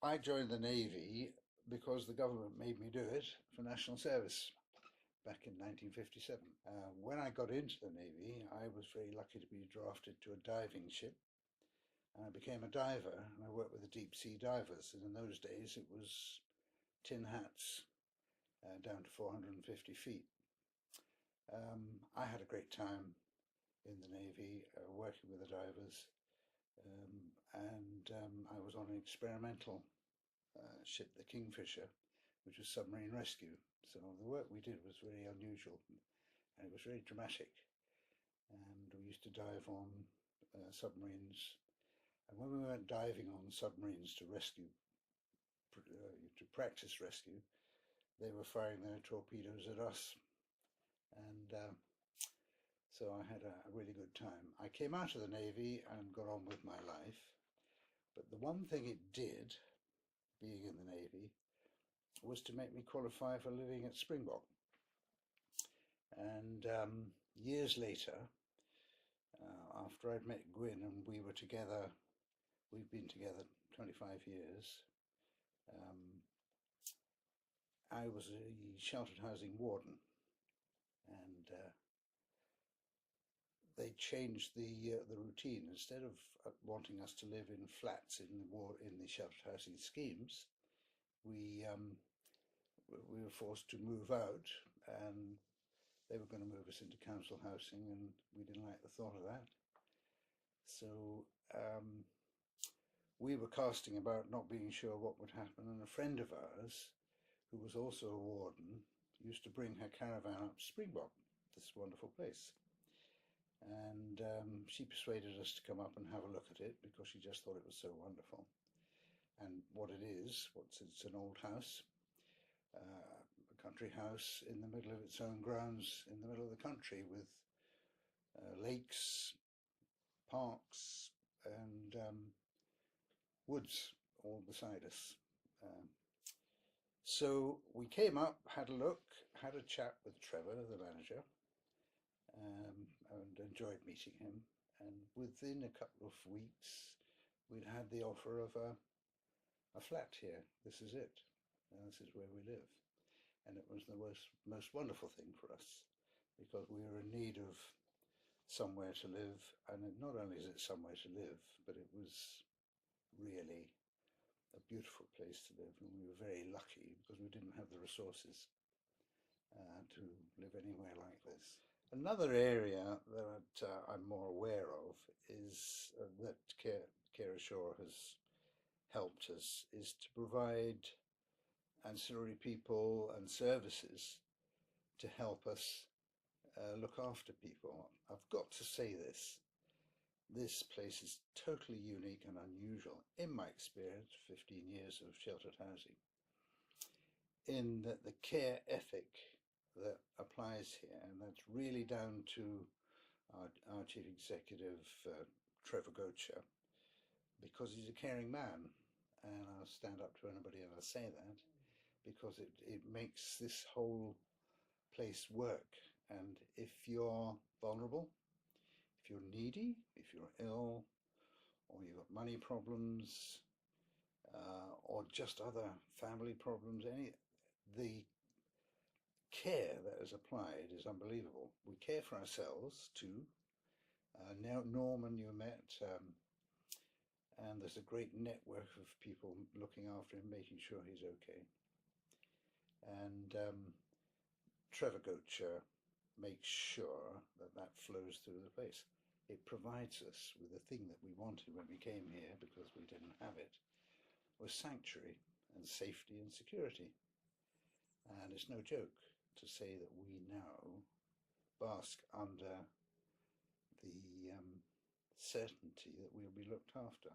I joined the Navy because the government made me do it for national service back in 1957. When I got into the Navy, I was very lucky to be drafted to a diving ship, and I became a diver, and I worked with the deep sea divers. And in those days, it was tin hats down to 450 feet. I had a great time in the Navy working with the divers, and I was on an experimental ship, the Kingfisher, which was submarine rescue. So the work we did was very unusual and it was very dramatic. And we used to dive on submarines. And when we went diving on submarines to rescue, to practice rescue, they were firing their torpedoes at us. And so I had a really good time. I came out of the Navy and got on with my life. But the one thing it did, being in the Navy, was to make me qualify for living at Springbok. And years later, after I'd met Gwyn and we were together, we've been together 25 years, I was a sheltered housing warden, and they changed the routine. Instead of wanting us to live in flats in the sheltered housing schemes, we were forced to move out, and they were going to move us into council housing, and we didn't like the thought of that. So we were casting about, not being sure what would happen, and a friend of ours, who was also a warden, used to bring her caravan up to Springbok, this wonderful place. And she persuaded us to come up and have a look at it because she just thought it was so wonderful. And what it is, it's an old house, a country house in the middle of its own grounds, in the middle of the country, with lakes, parks, and woods all beside us. So we came up, had a look, had a chat with Trevor, the manager, and enjoyed meeting him. And within a couple of weeks, we'd had the offer of a flat here. This is it. This is where we live. And it was the most wonderful thing for us, because we were in need of somewhere to live. And not only is it somewhere to live, but it was really a beautiful place to live. And we were very lucky because we didn't have the resources to live anywhere like this. Another area that I'm more aware of is that Care Ashore has helped us, is to provide ancillary people and services to help us look after people. I've got to say this place is totally unique and unusual in my experience, 15 years of sheltered housing, in that the care ethic that applies here, and that's really down to our chief executive, Trevor Gocher, because he's a caring man, and I'll stand up to anybody and I'll say that, because it makes this whole place work. And if you're vulnerable, if you're needy, if you're ill, or you've got money problems, or just other family problems, the care that is applied is unbelievable. We care for ourselves too. Now Norman you met, and there's a great network of people looking after him, making sure he's okay. And Trevor Gocher makes sure that that flows through the place. It provides us with the thing that we wanted when we came here, because we didn't have it, was sanctuary and safety and security. And it's no joke to say that we now bask under the certainty that we'll be looked after.